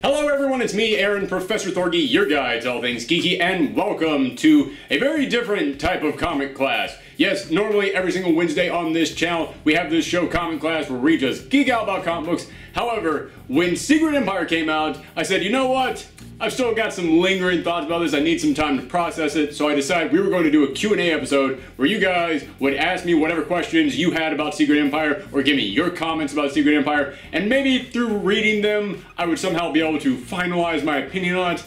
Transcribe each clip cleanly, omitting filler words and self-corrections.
Hello everyone, it's me, Aaron, Professor Thorgy, your guide to all things geeky, and welcome to a very different type of comic class. Yes, normally every single Wednesday on this channel, we have this show, Comic Class, where we just geek out about comic books. However, when Secret Empire came out, I said, you know what? I've still got some lingering thoughts about this. I need some time to process it, so I decided we were going to do a Q&A episode where you guys would ask me whatever questions you had about Secret Empire, or give me your comments about Secret Empire, and maybe through reading them, I would somehow be able to finalize my opinion on it.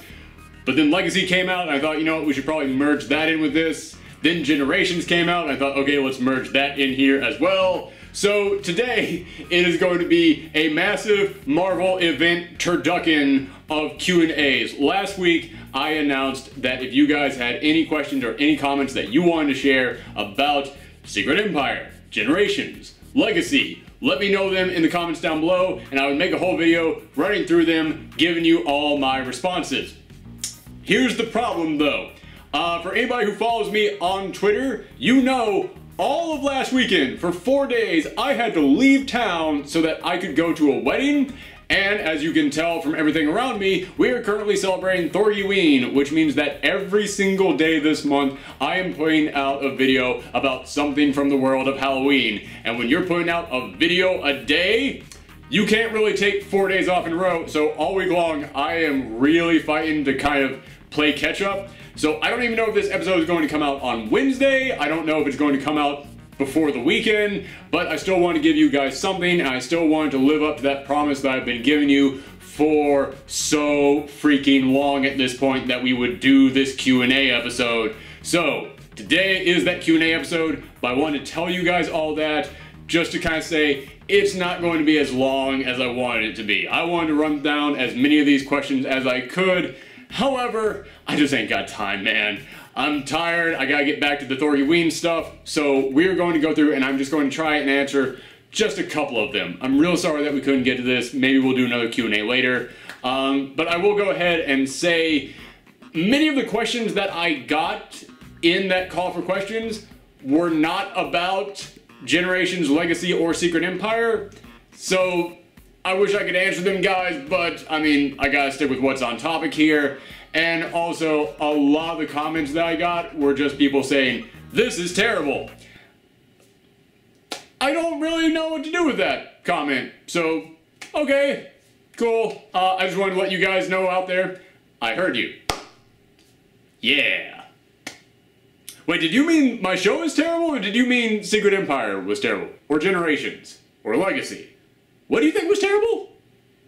But then Legacy came out, and I thought, you know what, we should probably merge that in with this. Then Generations came out, and I thought, okay, let's merge that in here as well. So today, it is going to be a massive Marvel event turducken of Q&As. Last week, I announced that if you guys had any questions or any comments that you wanted to share about Secret Empire, Generations, Legacy, let me know them in the comments down below, and I would make a whole video running through them, giving you all my responses. Here's the problem though. For anybody who follows me on Twitter, you know all of last weekend, for 4 days, I had to leave town so that I could go to a wedding. And as you can tell from everything around me, we are currently celebrating Thorgy-ween, which means that every single day this month, I am putting out a video about something from the world of Halloween. And when you're putting out a video a day, you can't really take 4 days off in a row. So all week long, I am really fighting to kind of play catch up. So I don't even know if this episode is going to come out on Wednesday. I don't know if it's going to come out before the weekend, but I still want to give you guys something, and I still wanted to live up to that promise that I've been giving you for so freaking long at this point, that we would do this Q&A episode. So today is that Q&A episode, but I wanted to tell you guys all that just to kind of say it's not going to be as long as I wanted it to be. I wanted to run down as many of these questions as I could. However, I just ain't got time, man. I'm tired, I gotta get back to the Thorgy-ween stuff, so we're going to go through and I'm just going to try and answer just a couple of them. I'm real sorry that we couldn't get to this. Maybe we'll do another Q&A later. But I will go ahead and say many of the questions that I got in that call for questions were not about Generations, Legacy, or Secret Empire. So I wish I could answer them, guys, but I mean, I gotta stick with what's on topic here. And also, a lot of the comments that I got were just people saying, this is terrible. I don't really know what to do with that comment. So, okay, cool. I just wanted to let you guys know out there, I heard you. Yeah. Wait, did you mean my show is terrible, or did you mean Secret Empire was terrible? Or Generations? Or Legacy? What do you think was terrible?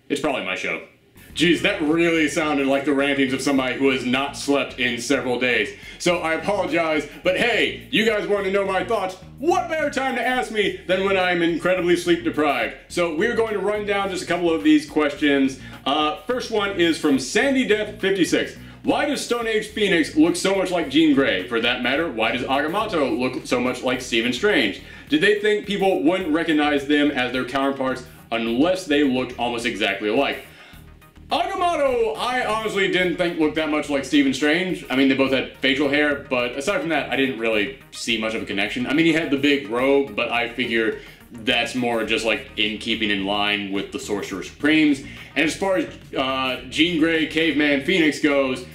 It's probably my show. Jeez, that really sounded like the rantings of somebody who has not slept in several days. So I apologize, but hey, you guys want to know my thoughts? What better time to ask me than when I'm incredibly sleep deprived? So we're going to run down just a couple of these questions. First one is from Sandy Death 56. Why does Stone Age Phoenix look so much like Jean Grey? For that matter, why does Agamotto look so much like Stephen Strange? Did they think people wouldn't recognize them as their counterparts unless they looked almost exactly alike? Agamotto, I honestly didn't think looked that much like Stephen Strange. I mean, they both had facial hair, but aside from that, I didn't really see much of a connection. I mean, he had the big robe, but I figure that's more just like in keeping in line with the Sorcerer Supremes. And as far as Jean Grey, Caveman, Phoenix goes,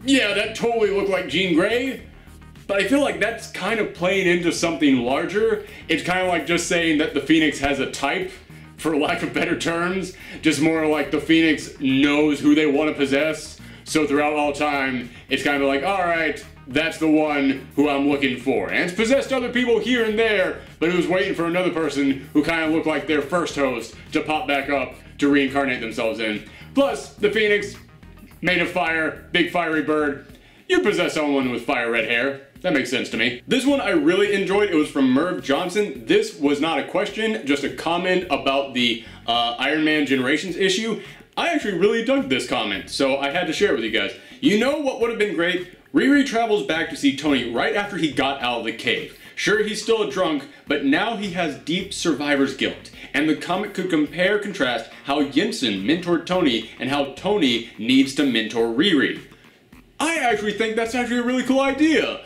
yeah, that totally looked like Jean Grey. But I feel like that's kind of playing into something larger. It's kind of like just saying that the Phoenix has a type, for lack of better terms. Just more like the Phoenix knows who they want to possess. So throughout all time, it's kind of like, alright, that's the one who I'm looking for. And it's possessed other people here and there, but it was waiting for another person who kind of looked like their first host to pop back up to reincarnate themselves in. Plus, the Phoenix, made of fire, big fiery bird. You possess someone with fire red hair. That makes sense to me. This one I really enjoyed. It was from Merv Johnson. This was not a question, just a comment about the Iron Man Generations issue. I actually really dug this comment, so I had to share it with you guys. You know what would have been great? Riri travels back to see Tony right after he got out of the cave. Sure, he's still a drunk, but now he has deep survivor's guilt. And the comic could compare-contrast how Jensen mentored Tony and how Tony needs to mentor Riri. I actually think that's actually a really cool idea.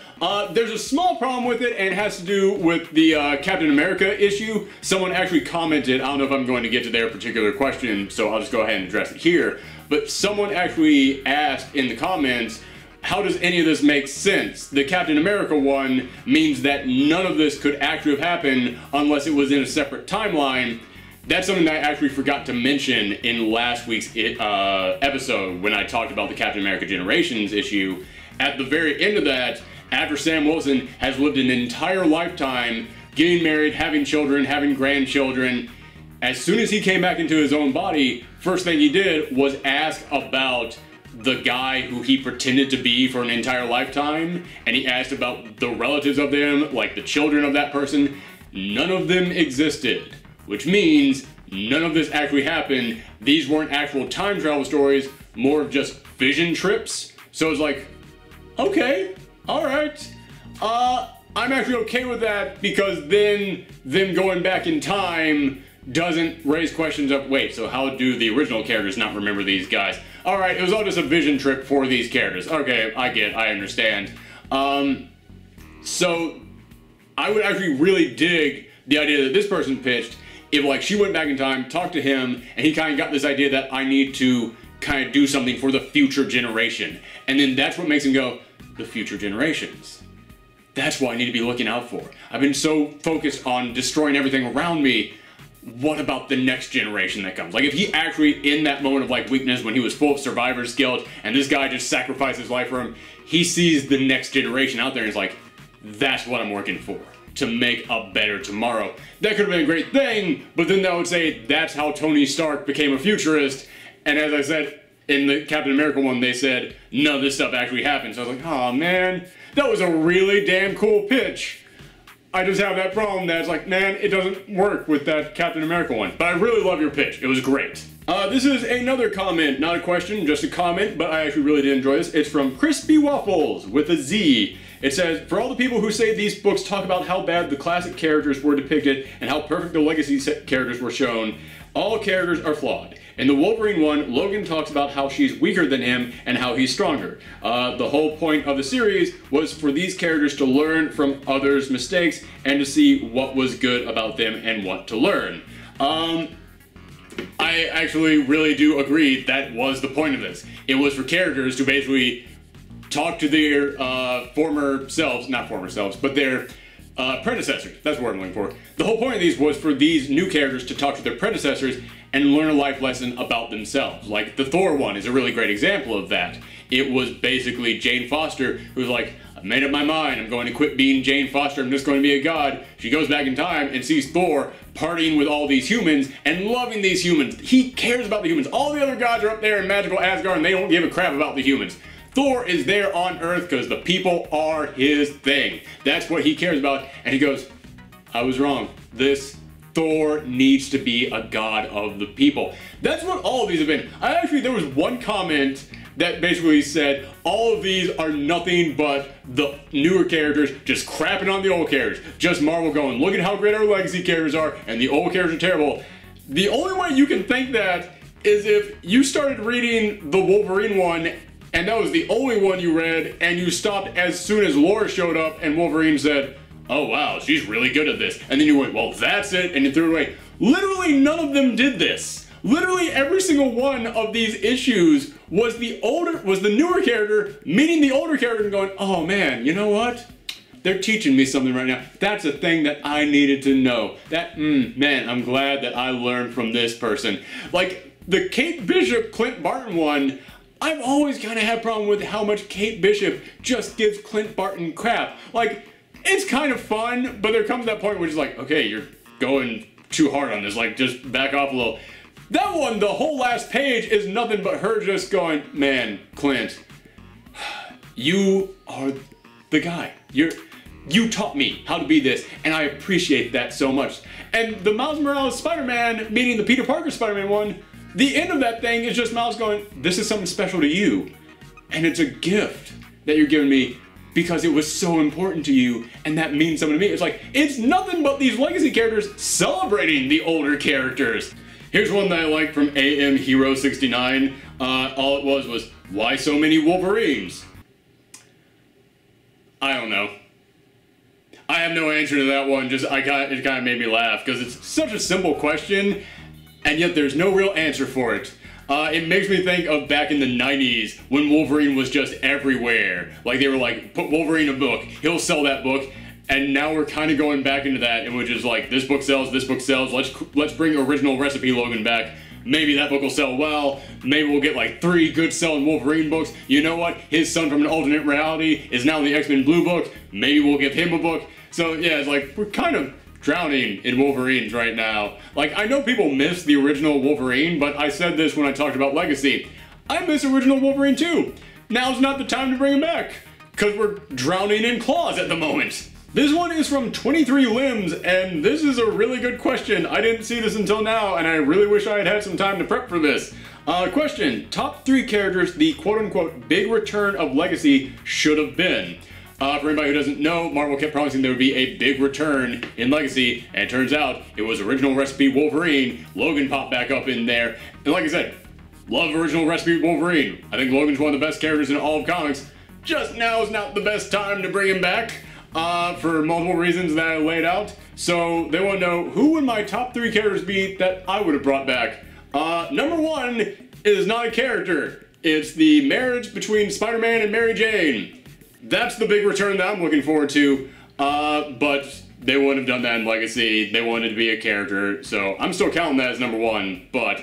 There's a small problem with it, and it has to do with the Captain America issue. Someone actually commented, I don't know if I'm going to get to their particular question, so I'll just go ahead and address it here. but someone actually asked in the comments, how does any of this make sense? The Captain America one means that none of this could actually have happened unless it was in a separate timeline. That's something that I actually forgot to mention in last week's episode when I talked about the Captain America Generations issue. At the very end of that, after Sam Wilson has lived an entire lifetime getting married, having children, having grandchildren, as soon as he came back into his own body, first thing he did was ask about the guy who he pretended to be for an entire lifetime, and he asked about the relatives of them, like the children of that person. None of them existed, which means none of this actually happened. These weren't actual time travel stories, more of just vision trips. So it's like, okay, alright, I'm actually okay with that, because then them going back in time doesn't raise questions of, wait, so how do the original characters not remember these guys? Alright, it was all just a vision trip for these characters. Okay, I understand. So, I would actually really dig the idea that this person pitched, if like she went back in time, talked to him, and he kind of got this idea that I need to kind of do something for the future generation. And then that's what makes him go, the future generations. That's what I need to be looking out for. I've been so focused on destroying everything around me. What about the next generation that comes? Like, if he actually, in that moment of like weakness, when he was full of survivor's guilt, and this guy just sacrificed his life for him, he sees the next generation out there and is like, that's what I'm working for, to make a better tomorrow. That could have been a great thing, but then that would say that's how Tony Stark became a futurist. And as I said, in the Captain America one, they said, none of this stuff actually happened. So I was like, oh man, that was a really damn cool pitch. I just have that problem that it's like, man, it doesn't work with that Captain America one. But I really love your pitch. It was great. This is another comment, not a question, just a comment, but I actually really did enjoy this. It's from Crispy Waffles with a Z. It says, for all the people who say these books talk about how bad the classic characters were depicted and how perfect the legacy characters were shown, all characters are flawed. In the Wolverine one, Logan talks about how she's weaker than him and how he's stronger. The whole point of the series was for these characters to learn from others' mistakes and to see what was good about them and what to learn. I actually really do agree that was the point of this. It was for characters to basically talk to their former selves, not former selves, but their predecessors. That's what I'm looking for. The whole point of these was for these new characters to talk to their predecessors and learn a life lesson about themselves. Like the Thor one is a really great example of that. It was basically Jane Foster who's like, I've made up my mind, I'm going to quit being Jane Foster, I'm just going to be a god. She goes back in time and sees Thor partying with all these humans and loving these humans. He cares about the humans. All the other gods are up there in magical Asgard and they don't give a crap about the humans. Thor is there on Earth because the people are his thing. That's what he cares about. And he goes, I was wrong. This Thor needs to be a god of the people. That's what all of these have been. There was one comment that basically said, all of these are nothing but the newer characters just crapping on the old characters. Just Marvel going, look at how great our legacy characters are, and the old characters are terrible. The only way you can think that is if you started reading the Wolverine one, and that was the only one you read, and you stopped as soon as Laura showed up and Wolverine said, oh wow, she's really good at this. And then you went, well, that's it, and you threw it away. Literally none of them did this. Literally every single one of these issues was the newer character meeting the older character and going, oh man, you know what? They're teaching me something right now. That's a thing that I needed to know. Man, I'm glad that I learned from this person. Like the Kate Bishop, Clint Barton one, I've always kind of had a problem with how much Kate Bishop just gives Clint Barton crap. Like, it's kind of fun, but there comes that point where it's like, okay, you're going too hard on this, like, just back off a little. That one, the whole last page is nothing but her just going, man, Clint, you are the guy. You taught me how to be this, and I appreciate that so much. And the Miles Morales Spider-Man, meaning the Peter Parker Spider-Man one, the end of that thing is just Miles going, this is something special to you, and it's a gift that you're giving me because it was so important to you, and that means something to me. It's like, it's nothing but these legacy characters celebrating the older characters. Here's one that I like from AM Hero 69. All it was, why so many Wolverines? I don't know. I have no answer to that one, it kind of made me laugh, because it's such a simple question, and yet there's no real answer for it. It makes me think of back in the 90s when Wolverine was just everywhere. Like, they were like, put Wolverine in a book, he'll sell that book. And now we're kind of going back into that, and we're just like, this book sells, let's bring original recipe Logan back. Maybe that book will sell well. Maybe we'll get like 3 good selling Wolverine books. You know what? His son from an alternate reality is now in the X-Men Blue book. Maybe we'll give him a book. So yeah, it's like, we're kind of drowning in Wolverines right now. Like, I know people miss the original Wolverine, but I said this when I talked about Legacy. I miss original Wolverine too. Now's not the time to bring him back, because we're drowning in claws at the moment. This one is from 23 Limbs, and this is a really good question. I didn't see this until now, and I really wish I had had some time to prep for this. Question, top 3 characters the quote-unquote big return of Legacy should have been. For anybody who doesn't know, Marvel kept promising there would be a big return in Legacy, and it turns out it was original recipe Wolverine. Logan popped back up in there, and like I said, love original recipe Wolverine. I think Logan's one of the best characters in all of comics. Just now is not the best time to bring him back. For multiple reasons that I laid out. So they want to know, who would my top 3 characters be that I would have brought back? Number 1 is not a character. It's the marriage between Spider-Man and Mary Jane. That's the big return that I'm looking forward to. But they wouldn't have done that in Legacy. They wanted to be a character. So I'm still counting that as number 1. But,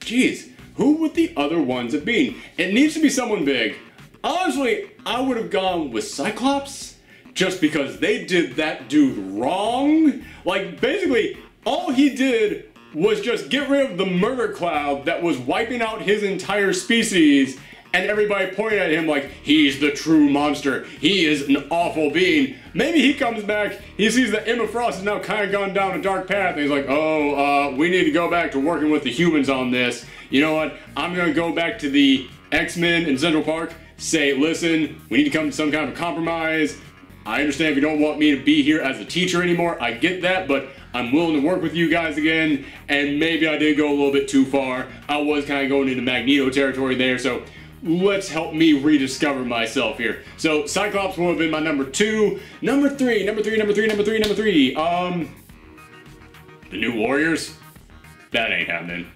geez, who would the other ones have been? It needs to be someone big. Honestly, I would have gone with Cyclops, just because they did that dude wrong. Like, basically, all he did was just get rid of the murder cloud that was wiping out his entire species, and everybody pointed at him like, he's the true monster, he is an awful being. Maybe he comes back, he sees that Emma Frost has now kind of gone down a dark path, and he's like, oh, we need to go back to working with the humans on this. You know what, I'm gonna go back to the X-Men in Central Park, say, listen, we need to come to some kind of a compromise. I understand if you don't want me to be here as a teacher anymore, I get that, but I'm willing to work with you guys again, and maybe I did go a little bit too far. I was kind of going into Magneto territory there, so let's help me rediscover myself here. So Cyclops would have been my number 2. Number 3, the New Warriors? That ain't happening.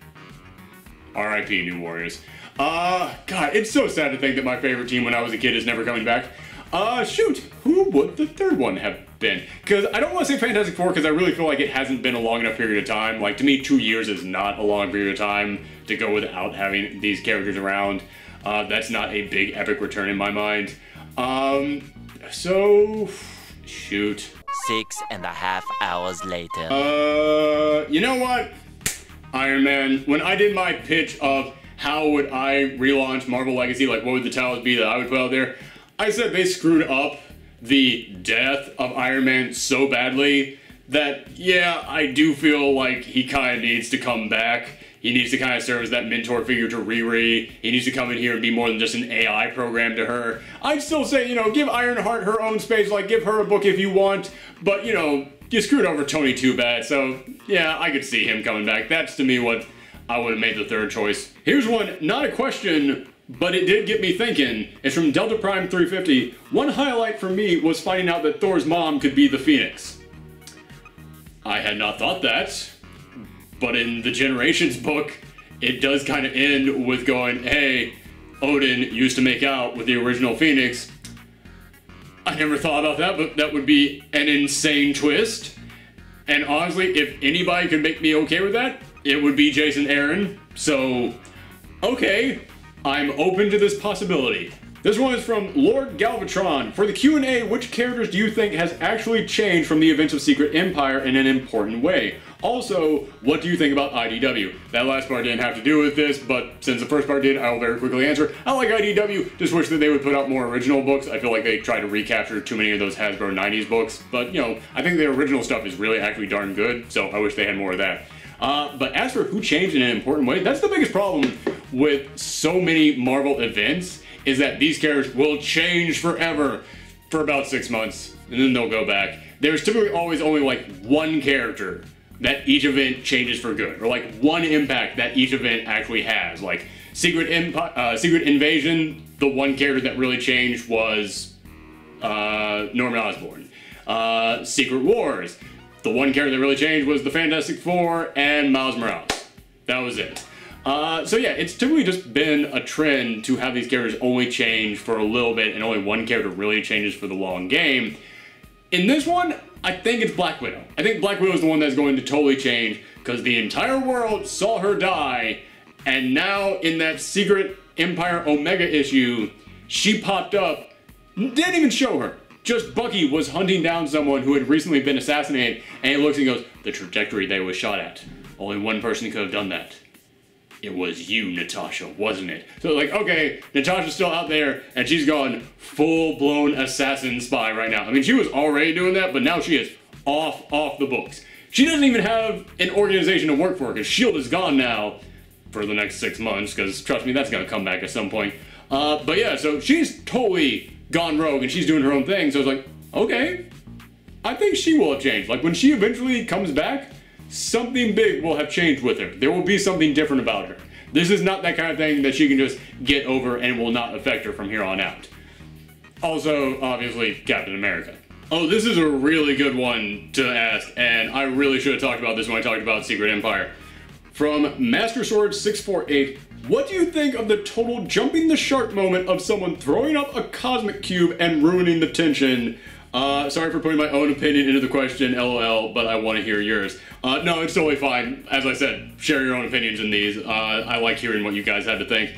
R.I.P. New Warriors. God, it's so sad to think that my favorite team when I was a kid is never coming back. Shoot, who would the 3rd one have been? Because I don't want to say Fantastic Four, because I really feel like it hasn't been a long enough period of time. Like, to me, 2 years is not a long period of time to go without having these characters around. That's not a big epic return in my mind. So, shoot. 6.5 hours later. You know what? Iron Man, when I did my pitch of how would I relaunch Marvel Legacy, like what would the titles be that I would put out there, I said they screwed up the death of Iron Man so badly that, yeah, I do feel like he kind of needs to come back. He needs to kind of serve as that mentor figure to Riri. He needs to come in here and be more than just an AI program to her. I'd still say, you know, give Ironheart her own space, like give her a book if you want, but, you know, you screwed over Tony too bad, so yeah, I could see him coming back. That's to me what I would have made the 3rd choice. Here's one, not a question, but it did get me thinking. It's from Delta Prime 350. One highlight for me was finding out that Thor's mom could be the Phoenix. I had not thought that, but in the Generations book, it does kind of end with going, hey, Odin used to make out with the original Phoenix. I never thought about that, but that would be an insane twist. And honestly, if anybody could make me okay with that, it would be Jason Aaron. So, okay, I'm open to this possibility. This one is from Lord Galvatron. For the Q&A, which characters do you think has actually changed from the events of Secret Empire in an important way? Also, what do you think about IDW? That last part didn't have to do with this, but since the first part did, I will very quickly answer. I like IDW, just wish that they would put out more original books. I feel like they tried to recapture too many of those Hasbro 90s books, but, you know, I think the original stuff is really actually darn good, so I wish they had more of that. But as for who changed in an important way, that's the biggest problem with so many Marvel events, is that these characters will change forever for about 6 months, and then they'll go back. There's typically always only like one character that each event changes for good, or like one impact that each event actually has. Like Secret Invasion, the one character that really changed was Norman Osborn. Secret Wars, the one character that really changed was the Fantastic Four and Miles Morales. That was it. So yeah, it's typically just been a trend to have these characters only change for a little bit and only one character really changes for the long game. In this one, I think it's Black Widow. I think Black Widow is the one that's going to totally change because the entire world saw her die, and now in that Secret Empire Omega issue, she popped up, didn't even show her. Just Bucky was hunting down someone who had recently been assassinated, and he looks and goes, the trajectory they was shot at. Only one person could have done that. It was you, Natasha, wasn't it? So like, okay, Natasha's still out there, and she's gone full-blown assassin spy right now. I mean, she was already doing that, but now she is off the books. She doesn't even have an organization to work for, because S.H.I.E.L.D. is gone now for the next 6 months, because trust me, that's gonna come back at some point. But yeah, so she's totally gone rogue, and she's doing her own thing, so it's like, okay, I think she will have changed. Like, when she eventually comes back, something big will have changed with her. There will be something different about her. This is not that kind of thing that she can just get over and will not affect her from here on out. Also, obviously, Captain America. Oh, this is a really good one to ask, and I really should have talked about this when I talked about Secret Empire. From Master Sword 648, what do you think of the total jumping the shark moment of someone throwing up a cosmic cube and ruining the tension? Sorry for putting my own opinion into the question, LOL, but I want to hear yours. No, it's totally fine. As I said, share your own opinions in these. I like hearing what you guys had to think.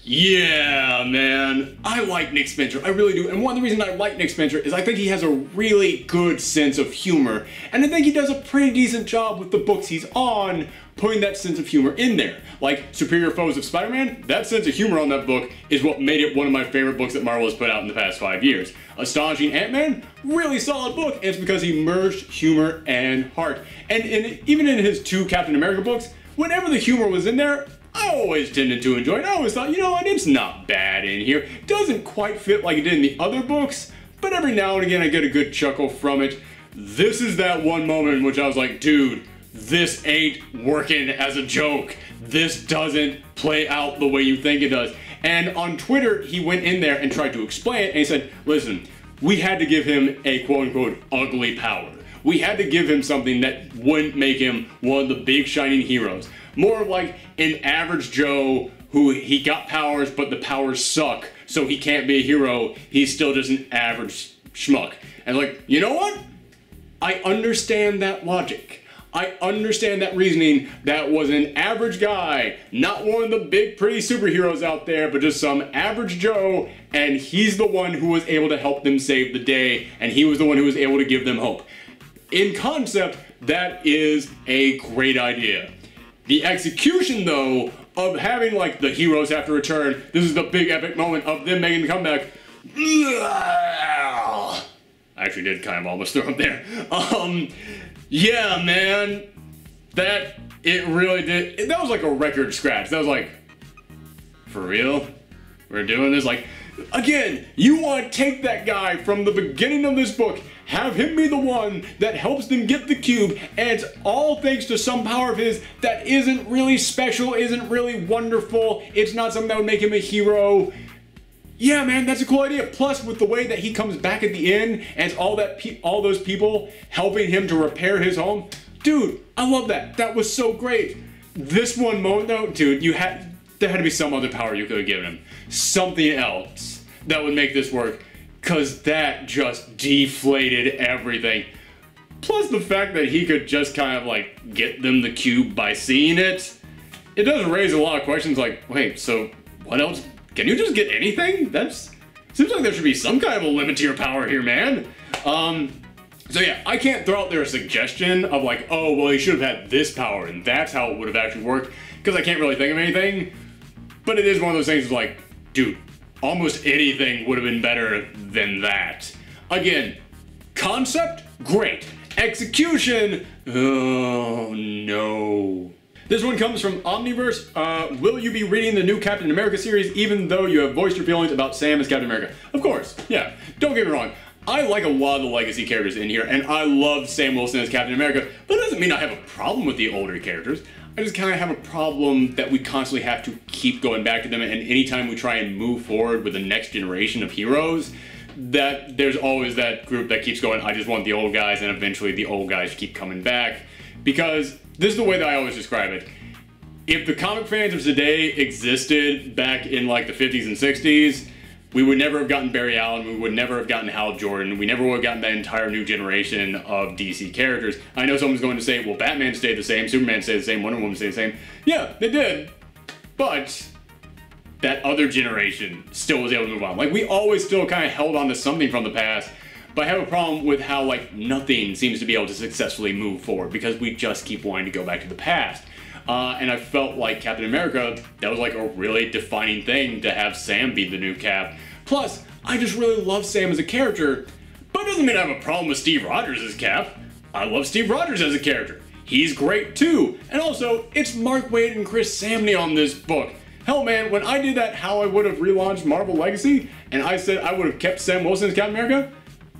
Yeah, man. I like Nick Spencer. I really do. And one of the reasons I like Nick Spencer is I think he has a really good sense of humor. And I think he does a pretty decent job with the books he's on, putting that sense of humor in there. Like Superior Foes of Spider-Man, that sense of humor on that book is what made it one of my favorite books that Marvel has put out in the past 5 years. Astonishing Ant-Man, really solid book, and it's because he merged humor and heart. And even in his 2 Captain America books, whenever the humor was in there, I always tended to enjoy it. I always thought, you know what, it's not bad in here. It doesn't quite fit like it did in the other books, but every now and again I get a good chuckle from it. This is that one moment in which I was like, dude, this ain't working as a joke. This doesn't play out the way you think it does. And on Twitter, he went in there and tried to explain it, and he said, listen, we had to give him a quote-unquote ugly power. We had to give him something that wouldn't make him one of the big shining heroes. More like an average Joe who he got powers, but the powers suck, so he can't be a hero. He's still just an average schmuck. And like, you know what? I understand that logic. I understand that reasoning. That was an average guy, not one of the big pretty superheroes out there, but just some average Joe, and he's the one who was able to help them save the day, and he was the one who was able to give them hope. In concept, that is a great idea. The execution, though, of having, like, the heroes have to return, this is the big epic moment of them making the comeback. I actually did kind of almost throw up there. Yeah, man, it really did. That was like a record scratch. That was like, for real? We're doing this? Like, again, you want to take that guy from the beginning of this book, have him be the one that helps them get the cube, and it's all thanks to some power of his that isn't really special, isn't really wonderful, it's not something that would make him a hero. Yeah, man, that's a cool idea. Plus, with the way that he comes back at the end, and it's all those people helping him to repair his home. Dude, I love that. That was so great. This one moment, though, dude, there had to be some other power you could have given him. Something else that would make this work. Because that just deflated everything. Plus the fact that he could just kind of like get them the cube by seeing it. It does raise a lot of questions like, wait, so what else? Can you just get anything? Seems like there should be some kind of a limit to your power here, man. So yeah, I can't throw out there a suggestion of like, oh, well, he should have had this power and that's how it would have actually worked. Because I can't really think of anything. But it is one of those things like, dude, almost anything would have been better than that. Again, concept, great. Execution, oh no. This one comes from Omniverse. Will you be reading the new Captain America series even though you have voiced your feelings about Sam as Captain America? Of course, yeah. Don't get me wrong. I like a lot of the legacy characters in here, and I love Sam Wilson as Captain America, but it doesn't mean I have a problem with the older characters. I just kind of have a problem that we constantly have to keep going back to them, and anytime we try and move forward with the next generation of heroes, that there's always that group that keeps going, I just want the old guys, and eventually the old guys keep coming back. Because this is the way that I always describe it. if the comic fans of today existed back in like the 50s and 60s, we would never have gotten Barry Allen, we would never have gotten Hal Jordan, we never would have gotten that entire new generation of DC characters. I know someone's going to say, well, Batman stayed the same, Superman stayed the same, Wonder Woman stayed the same. Yeah, they did. But that other generation still was able to move on. Like, we always still kind of held on to something from the past, but I have a problem with how, like, nothing seems to be able to successfully move forward because we just keep wanting to go back to the past. And I felt like Captain America, that was like a really defining thing to have Sam be the new Cap. Plus, I just really love Sam as a character, but it doesn't mean I have a problem with Steve Rogers as Cap. I love Steve Rogers as a character. He's great too. And also, it's Mark Waid and Chris Samney on this book. Hell man, when I did that How I Would Have Relaunched Marvel Legacy, and I said I would have kept Sam Wilson as Captain America,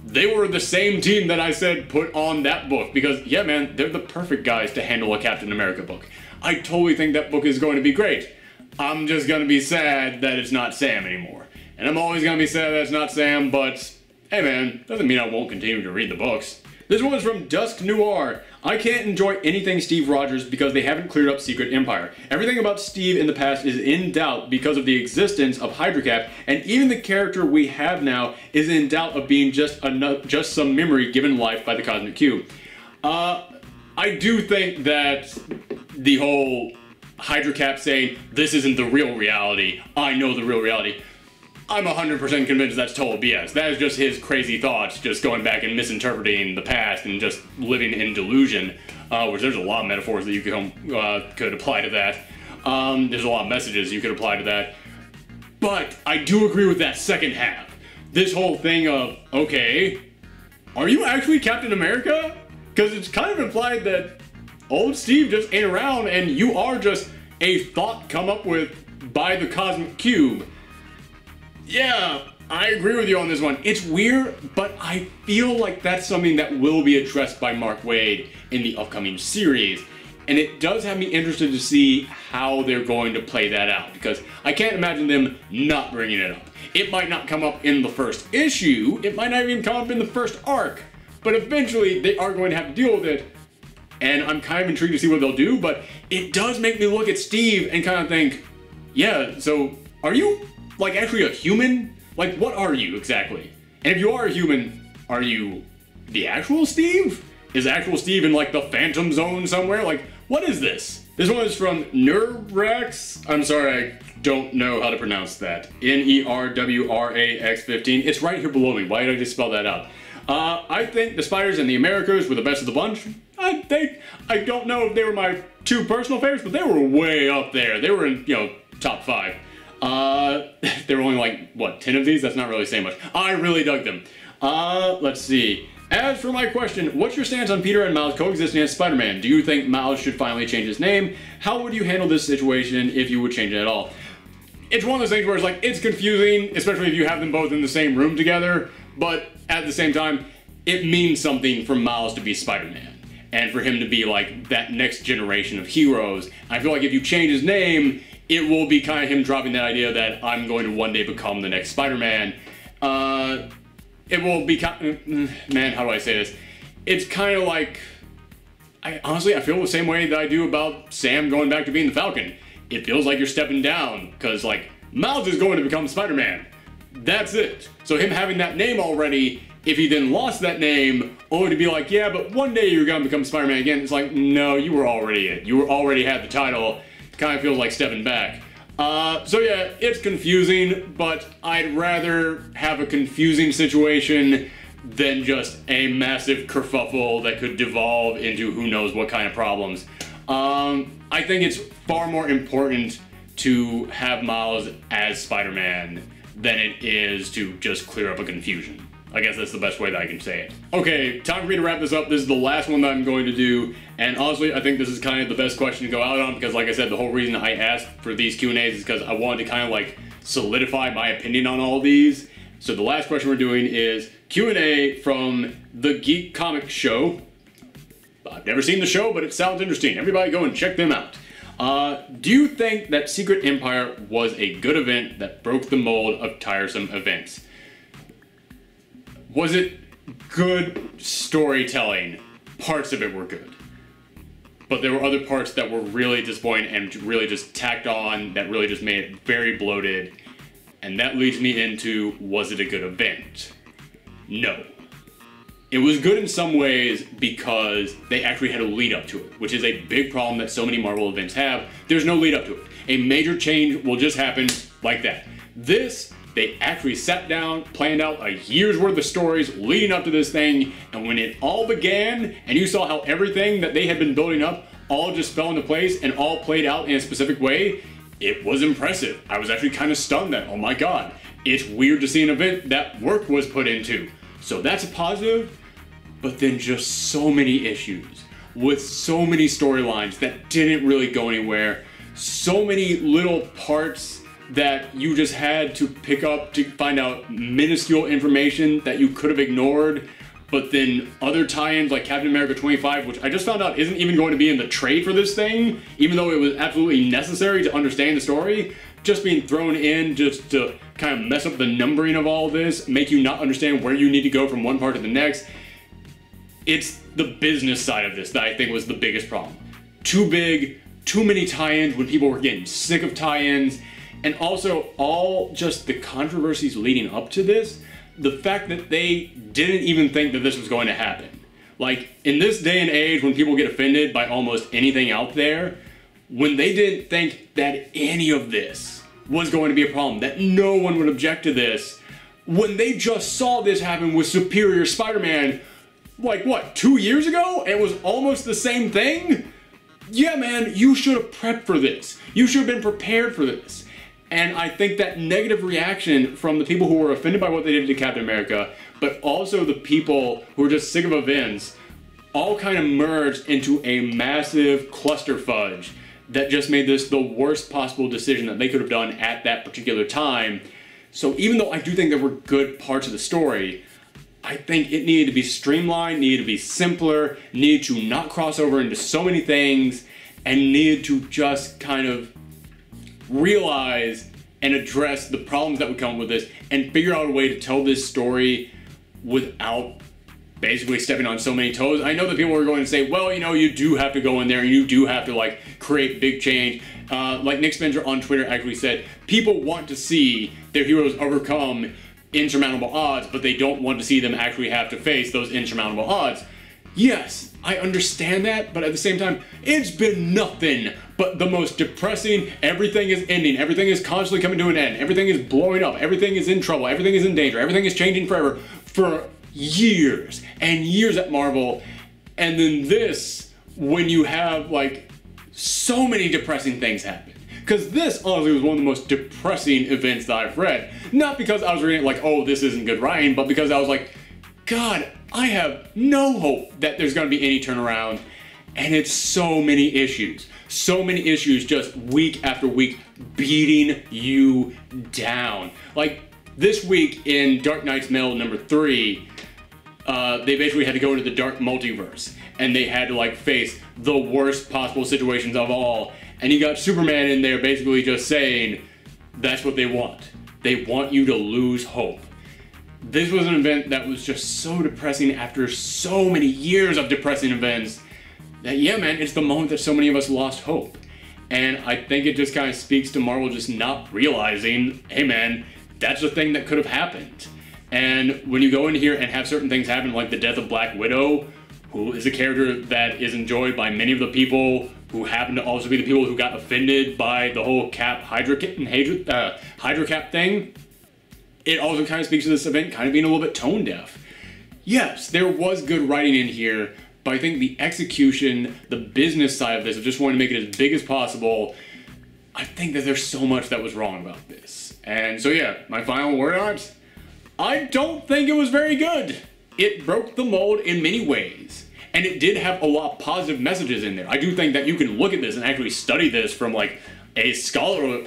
they were the same team that I said put on that book, because yeah man, they're the perfect guys to handle a Captain America book. I totally think that book is going to be great. I'm just going to be sad that it's not Sam anymore. And I'm always going to be sad that it's not Sam, but hey man, doesn't mean I won't continue to read the books. This one is from Dusk Noir. I can't enjoy anything Steve Rogers because they haven't cleared up Secret Empire. Everything about Steve in the past is in doubt because of the existence of HydraCap, and even the character we have now is in doubt of being just some memory given life by the Cosmic Cube. I do think that the whole HydraCap saying, this isn't the real reality, I know the real reality, I'm 100% convinced that's total BS. That is just his crazy thoughts, just going back and misinterpreting the past and just living in delusion, which there's a lot of metaphors that you could apply to that. There's a lot of messages you could apply to that. But I do agree with that second half. This whole thing of, okay, are you actually Captain America? Because it's kind of implied that old Steve just ain't around and you are just a thought come up with by the Cosmic Cube. Yeah, I agree with you on this one. It's weird, but I feel like that's something that will be addressed by Mark Waid in the upcoming series. And it does have me interested to see how they're going to play that out, because I can't imagine them not bringing it up. It might not come up in the first issue, it might not even come up in the first arc, but eventually they are going to have to deal with it. And I'm kind of intrigued to see what they'll do, but it does make me look at Steve and kind of think, yeah, so are you like actually a human? Like, what are you exactly? And if you are a human, are you the actual Steve? Is actual Steve in like the Phantom Zone somewhere? Like, what is this? This one is from Nerwrax. I'm sorry, I don't know how to pronounce that. Nerwrax 15. It's right here below me. Why did I just spell that out? I think the Spiders and the Americas were the best of the bunch. I don't know if they were my two personal favorites, but they were way up there. They were in, top 5. There were only like, what, 10 of these? That's not really saying much. I really dug them. Let's see. As for my question, what's your stance on Peter and Miles coexisting as Spider-Man? Do you think Miles should finally change his name? How would you handle this situation if you would change it at all? It's one of those things where it's like, it's confusing, especially if you have them both in the same room together, but at the same time, it means something for Miles to be Spider-Man. And for him to be like that next generation of heroes. I feel like if you change his name, it will be kind of him dropping that idea that I'm going to one day become the next Spider-Man. It will be man, how do I say this? It's kind of like, honestly, I feel the same way that I do about Sam going back to being the Falcon. It feels like you're stepping down, because like, Miles is going to become Spider-Man. That's it. So him having that name already, if he then lost that name, only to be like, yeah, but one day you're gonna become Spider-Man again, it's like, no, you were already it. You already had the title. It kind of feels like stepping back. So yeah, it's confusing, but I'd rather have a confusing situation than just a massive kerfuffle that could devolve into who knows what kind of problems. I think it's far more important to have Miles as Spider-Man than it is to just clear up a confusion. I guess that's the best way that I can say it. Okay, time for me to wrap this up. This is the last one that I'm going to do, and honestly, I think this is kind of the best question to go out on, because like I said, the whole reason I asked for these Q&As is because I wanted to kind of like solidify my opinion on all these. So the last question we're doing is Q&A from The Geek Comic Show. I've never seen the show, but it sounds interesting. Everybody go and check them out. Do you think that Secret Empire was a good event that broke the mold of tiresome events? Was it good storytelling? Parts of it were good. but there were other parts that were really disappointing and really just tacked on, that really just made it very bloated. And that leads me into, was it a good event? No. It was good in some ways because they actually had a lead up to it, which is a big problem that so many Marvel events have. There's no lead up to it. A major change will just happen like that. This, they actually sat down, planned out a year's worth of stories leading up to this thing, and when it all began, and you saw how everything that they had been building up all just fell into place and all played out in a specific way, it was impressive. I was actually kind of stunned that, oh my god, it's weird to see an event that work was put into. So that's a positive, but then just so many issues with so many storylines that didn't really go anywhere, so many little parts that you just had to pick up to find out minuscule information that you could have ignored, but then other tie-ins like Captain America 25, which I just found out isn't even going to be in the trade for this thing, even though it was absolutely necessary to understand the story, just being thrown in just to kind of mess up the numbering of all this, make you not understand where you need to go from one part to the next. It's the business side of this that I think was the biggest problem. Too big, too many tie-ins when people were getting sick of tie-ins, and also all just the controversies leading up to this, the fact that they didn't even think that this was going to happen. Like, in this day and age when people get offended by almost anything out there, when they didn't think that any of this was going to be a problem, that no one would object to this, when they just saw this happen with Superior Spider-Man, like what, 2 years ago? And it was almost the same thing? Yeah, man, you should have prepped for this. You should have been prepared for this. And I think that negative reaction from the people who were offended by what they did to Captain America, but also the people who were just sick of events, all kind of merged into a massive cluster fudge that just made this the worst possible decision that they could have done at that particular time. So even though I do think there were good parts of the story, I think it needed to be streamlined, needed to be simpler, needed to not cross over into so many things, and needed to just kind of realize and address the problems that would come with this and figure out a way to tell this story without basically stepping on so many toes. I know that people are going to say, well, you know, you do have to go in there and you do have to like create big change. Like Nick Spencer on Twitter actually said, people want to see their heroes overcome insurmountable odds, but they don't want to see them actually have to face those insurmountable odds. Yes, I understand that, but at the same time, it's been nothing but the most depressing, everything is ending, everything is constantly coming to an end, everything is blowing up, everything is in trouble, everything is in danger, everything is changing forever for years and years at Marvel. And then this, when you have like so many depressing things happen. Because this, honestly, was one of the most depressing events that I've read. Not because I was reading it like, oh, this isn't good writing, but because I was like, God, I have no hope that there's going to be any turnaround. And it's so many issues. So many issues just week after week beating you down. Like, this week in Dark Knight's Mail number 3, they basically had to go into the dark multiverse. And they had to, like, face the worst possible situations of all. And you got Superman in there basically just saying, that's what they want. They want you to lose hope. This was an event that was just so depressing after so many years of depressing events that, yeah, man, it's the moment that so many of us lost hope. And I think it just kind of speaks to Marvel just not realizing, hey, man, that's the thing that could have happened. And when you go in here and have certain things happen, like the death of Black Widow, who is a character that is enjoyed by many of the people who happen to also be the people who got offended by the whole Hydra Cap thing, it also kind of speaks to this event kind of being a little bit tone deaf. Yes, there was good writing in here, but I think the execution, the business side of this, of just wanting to make it as big as possible, I think that there's so much that was wrong about this. And so yeah, my final word on it, I don't think it was very good. It broke the mold in many ways. And it did have a lot of positive messages in there. I do think that you can look at this and actually study this from like a scholarly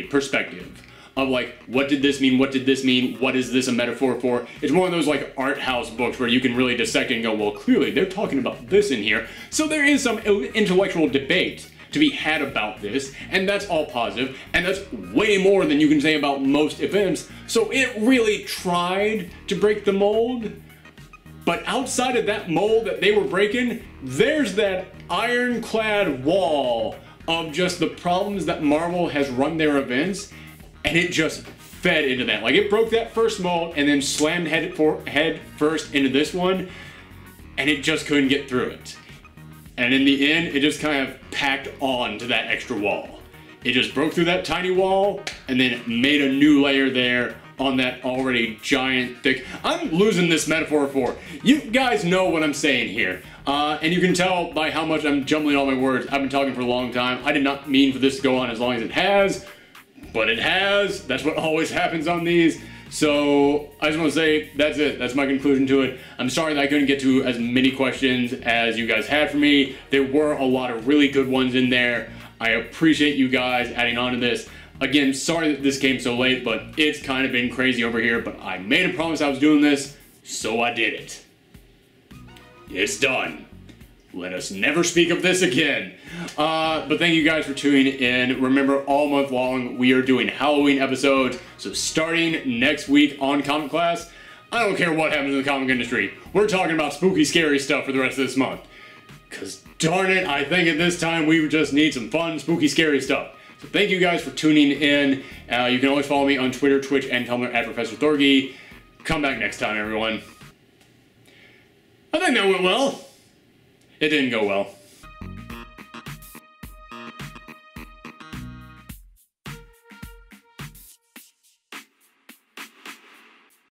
perspective of like, what did this mean? What did this mean? What is this a metaphor for? It's one of those like art house books where you can really dissect it and go, well, clearly they're talking about this in here. So there is some intellectual debate to be had about this, and that's all positive, and that's way more than you can say about most events. So it really tried to break the mold, But outside of that mold that they were breaking, there's that ironclad wall of just the problems that Marvel has run their events, and it just fed into that. Like, it broke that first mold and then slammed head first into this one, and it just couldn't get through it. And in the end, it just kind of packed on to that extra wall. It just broke through that tiny wall and then made a new layer there on that already giant, thick... I'm losing this metaphor for. You guys know what I'm saying here. And you can tell by how much I'm jumbling all my words. I've been talking for a long time. I did not mean for this to go on as long as it has, but it has. That's what always happens on these. So I just want to say that's it. That's my conclusion to it. I'm sorry that I couldn't get to as many questions as you guys had for me. There were a lot of really good ones in there. I appreciate you guys adding on to this. Again, sorry that this came so late, but it's kind of been crazy over here. But I made a promise I was doing this, so I did it. It's done. Let us never speak of this again. But thank you guys for tuning in. Remember, all month long, we are doing Halloween episodes. So starting next week on Comic Class, I don't care what happens in the comic industry. We're talking about spooky, scary stuff for the rest of this month. Because darn it, I think at this time we just need some fun, spooky, scary stuff. So thank you guys for tuning in. You can always follow me on Twitter, Twitch, and Tumblr at Professor Thorgy. Come back next time, everyone. I think that went well. It didn't go well.